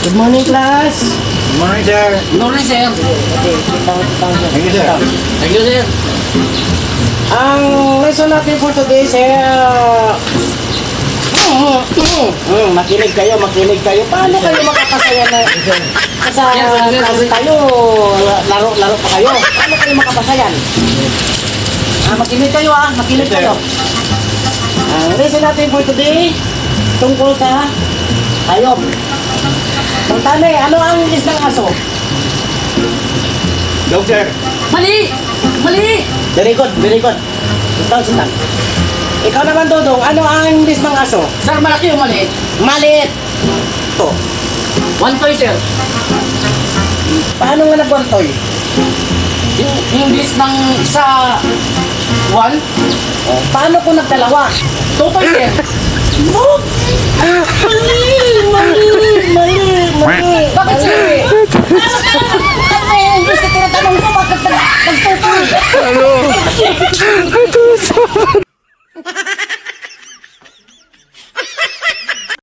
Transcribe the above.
Good morning, class. Good morning, sir. Good morning, sir. Okay, Thank you, sir. Thank you, sir. ang lesson natin for today, sir, makinig kayo. Paano kayo makapasaya na sa klase tayo, laro pa kayo? Paano kayo makapasayan? Makinig kayo, makinig kayo. Ang lesson natin for today, tungkol sa hayop. Tantane, ano ang English ng aso? Dog, sir. Mali! Mali! Very good. Sintang. Ikaw naman, Dodong, ano ang English ng aso? Sir, malaki o maliit? Maliit. To. One toy, sir. Paano nga nagwantoy? Yung English ng isa, one. Paano kung nagdalawa? Two toy, sir. Mali. Bakit, sir?